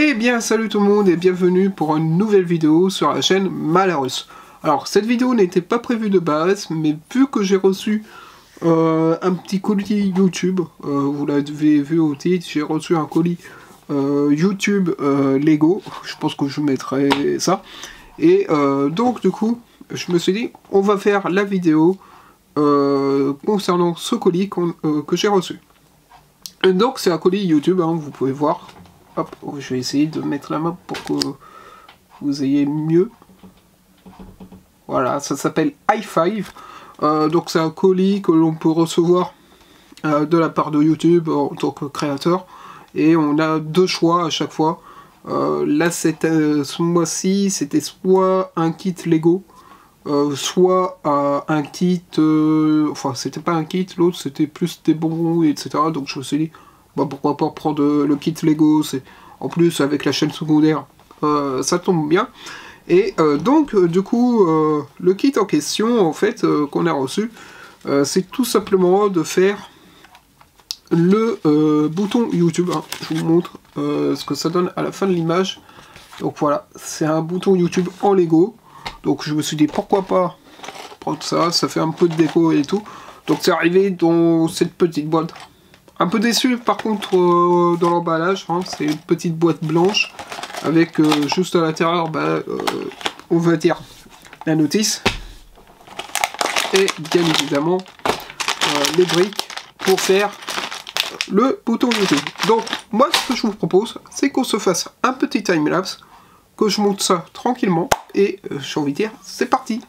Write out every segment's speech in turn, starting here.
Eh bien salut tout le monde et bienvenue pour une nouvelle vidéo sur la chaîne Malarus. Alors cette vidéo n'était pas prévue de base, mais vu que j'ai reçu un petit colis YouTube, vous l'avez vu au titre, j'ai reçu un colis YouTube Lego, je pense que je mettrai ça, et donc du coup je me suis dit on va faire la vidéo concernant ce colis que j'ai reçu. Et donc c'est un colis YouTube, hein, vous pouvez voir. Hop, je vais essayer de mettre la main pour que vous ayez mieux. Voilà, ça s'appelle i5. Donc c'est un colis que l'on peut recevoir de la part de YouTube en tant que créateur. Et on a deux choix à chaque fois. Là, ce mois-ci, c'était soit un kit Lego, soit un kit... enfin, c'était pas un kit, l'autre c'était plus des bonbons, etc. Donc je me suis dit... Bah, pourquoi pas prendre le kit Lego, en plus avec la chaîne secondaire, ça tombe bien. Et donc du coup, le kit en question, en fait, qu'on a reçu, c'est tout simplement de faire le bouton YouTube. Hein. Je vous montre ce que ça donne à la fin de l'image. Donc voilà, c'est un bouton YouTube en Lego. Donc je me suis dit pourquoi pas prendre ça, ça fait un peu de déco et tout. Donc c'est arrivé dans cette petite boîte. Un peu déçu par contre dans l'emballage, hein, c'est une petite boîte blanche avec juste à l'intérieur, on va dire, la notice et bien évidemment les briques pour faire le bouton YouTube. Donc moi ce que je vous propose, c'est qu'on se fasse un petit time-lapse, que je monte ça tranquillement et j'ai envie de dire, c'est parti.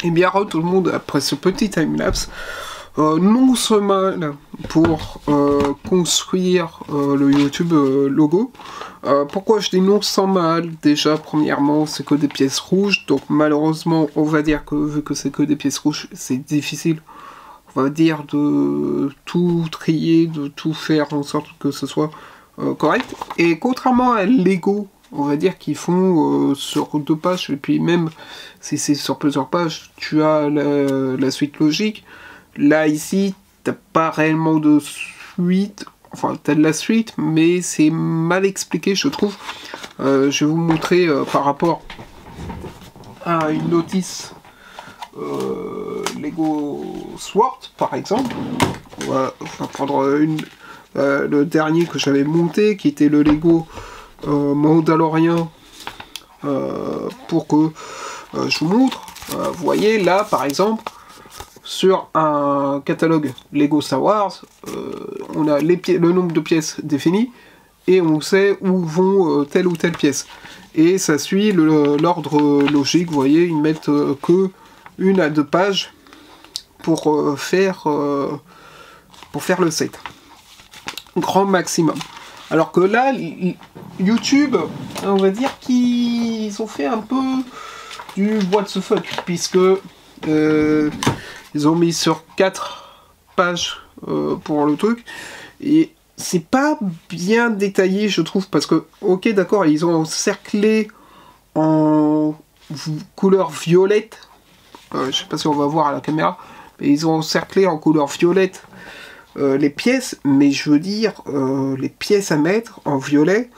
Et bien tout le monde, après ce petit timelapse, non seulement pour construire le YouTube logo. Pourquoi je dis non sans mal? Déjà, premièrement, c'est que des pièces rouges, donc malheureusement, on va dire que vu que c'est que des pièces rouges, c'est difficile, on va dire, de tout trier, de tout faire en sorte que ce soit correct. Et contrairement à Lego, on va dire qu'ils font sur 2 pages, et puis même si c'est sur plusieurs pages, tu as la suite logique. Là, ici, t'as pas réellement de suite, enfin, t'as de la suite, mais c'est mal expliqué, je trouve. Je vais vous montrer par rapport à une notice Lego Sword, par exemple. On va prendre le dernier que j'avais monté, qui était le Lego Mandalorian, pour que je vous montre. Vous voyez, là, par exemple, sur un catalogue Lego Star Wars, on a le nombre de pièces défini, et on sait où vont telle ou telle pièce. Et ça suit l'ordre logique, vous voyez, ils mettent que 1 à 2 pages pour faire le set. Grand maximum. Alors que là, YouTube, on va dire qu'ils ont fait un peu du what the fuck, puisque ils ont mis sur 4 pages pour le truc, et c'est pas bien détaillé, je trouve, parce que, ok, d'accord, ils ont encerclé en couleur violette, je sais pas si on va voir à la caméra, mais ils ont encerclé en couleur violette les pièces, mais je veux dire, les pièces à mettre en violet,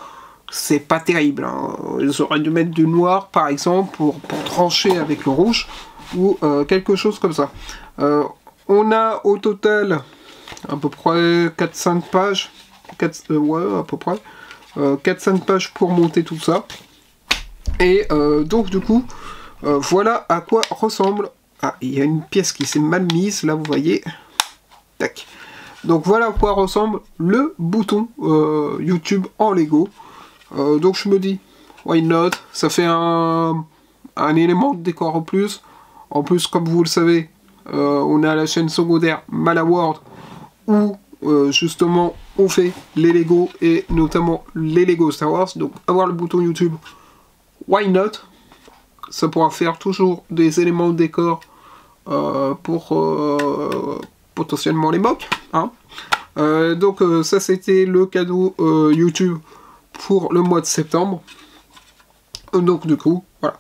c'est pas terrible, hein. Ils auraient dû mettre du noir, par exemple, pour trancher avec le rouge, ou quelque chose comme ça. On a au total à peu près 4-5 pages, ouais, à peu près 4-5 pages pour monter tout ça. Et donc du coup, voilà à quoi ressemble. Ah, il y a une pièce qui s'est mal mise, là vous voyez. Tac. Donc voilà à quoi ressemble le bouton YouTube en Lego. Donc je me dis, why not? Ça fait un élément de décor en plus. En plus, comme vous le savez, on a la chaîne secondaire Malaworld où justement on fait les Lego et notamment les Lego Star Wars. Donc avoir le bouton YouTube, why not? Ça pourra faire toujours des éléments de décor pour potentiellement les mocks. Hein. Donc ça c'était le cadeau YouTube pour le mois de septembre. Donc du coup, voilà.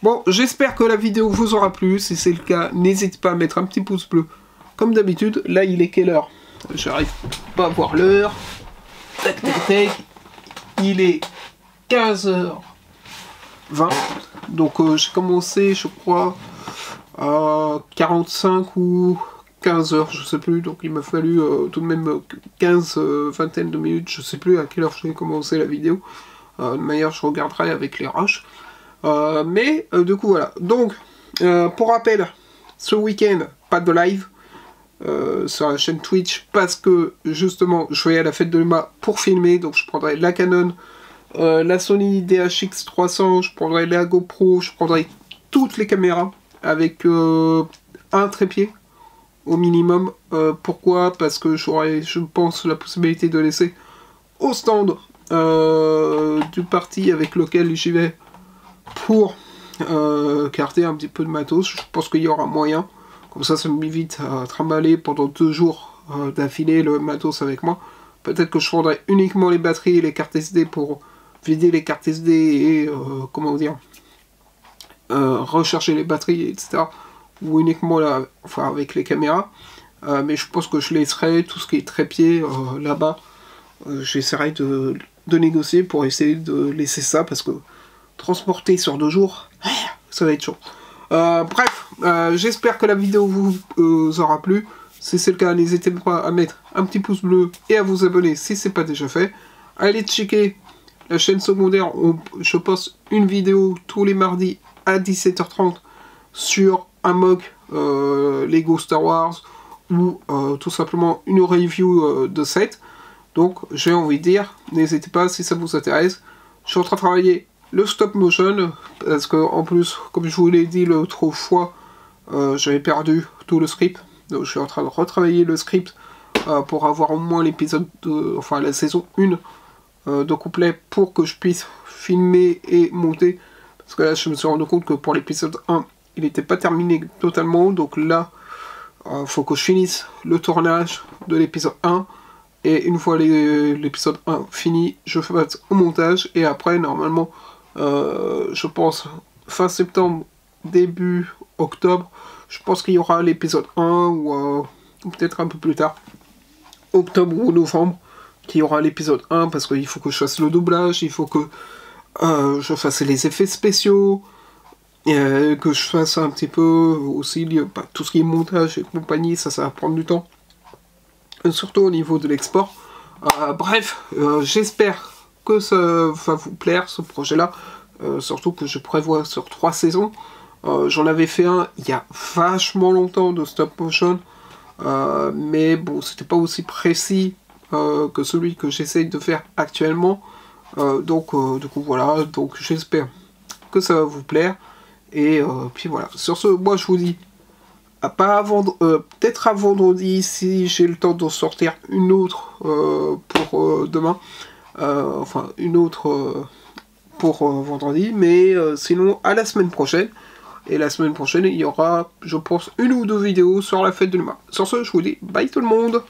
Bon, j'espère que la vidéo vous aura plu. Si c'est le cas, n'hésitez pas à mettre un petit pouce bleu. Comme d'habitude, là il est quelle heure? J'arrive pas à voir l'heure. Tac tac tac. Il est 15h20. Donc j'ai commencé, je crois, à 45 ou 15h, je sais plus. Donc il m'a fallu tout de même 15 vingtaine de minutes. Je sais plus à quelle heure j'ai commencé la vidéo. De manière, je regarderai avec les rushs. Mais du coup voilà, donc pour rappel, ce week-end pas de live sur la chaîne Twitch parce que justement je vais à la fête de l'EMA pour filmer, donc je prendrai la Canon, la Sony DHX300, je prendrai la GoPro, je prendrai toutes les caméras avec un trépied au minimum. Pourquoi? Parce que j'aurai, je pense, la possibilité de laisser au stand du parti avec lequel j'y vais pour garder un petit peu de matos. Je pense qu'il y aura moyen, comme ça m'évite à trimballer pendant 2 jours d'affilée le matos avec moi. Peut-être que je prendrai uniquement les batteries et les cartes SD pour vider les cartes SD et comment dire, recharger les batteries, etc. Ou uniquement là, enfin avec les caméras. Mais je pense que je laisserai tout ce qui est trépied là-bas. J'essaierai de négocier pour essayer de laisser ça, parce que transporter sur 2 jours, ça va être chaud. Bref, j'espère que la vidéo vous aura plu. Si c'est le cas, n'hésitez pas à mettre un petit pouce bleu et à vous abonner si c'est pas déjà fait. Allez checker la chaîne secondaire, je poste une vidéo tous les mardis à 17h30 sur un mock Lego Star Wars ou tout simplement une review de set. Donc j'ai envie de dire, n'hésitez pas si ça vous intéresse. Je suis en train de travailler le stop motion, parce que en plus, comme je vous l'ai dit l'autre fois, j'avais perdu tout le script, donc je suis en train de retravailler le script pour avoir au moins l'épisode, enfin la saison 1 de complet pour que je puisse filmer et monter, parce que là je me suis rendu compte que pour l'épisode 1 il n'était pas terminé totalement, donc là faut que je finisse le tournage de l'épisode 1, et une fois l'épisode 1 fini, je fais au montage, et après normalement je pense fin septembre, début octobre, je pense qu'il y aura l'épisode 1, ou peut-être un peu plus tard, octobre ou novembre, qu'il y aura l'épisode 1, parce qu'il faut que je fasse le doublage, il faut que je fasse les effets spéciaux, que je fasse un petit peu aussi tout ce qui est montage et compagnie, ça va prendre du temps, surtout au niveau de l'export. Bref, j'espère que ça va vous plaire, ce projet-là, surtout que je prévois sur 3 saisons. J'en avais fait un il y a vachement longtemps de stop motion, mais bon, c'était pas aussi précis que celui que j'essaye de faire actuellement. Donc du coup voilà, donc j'espère que ça va vous plaire. Et puis voilà, sur ce, moi je vous dis pas avant, peut-être à vendredi si j'ai le temps d'en sortir une autre pour demain, enfin une autre pour vendredi, mais sinon à la semaine prochaine. Et la semaine prochaine il y aura, je pense, une ou deux vidéos sur la fête de l'humain. Sur ce, je vous dis bye tout le monde.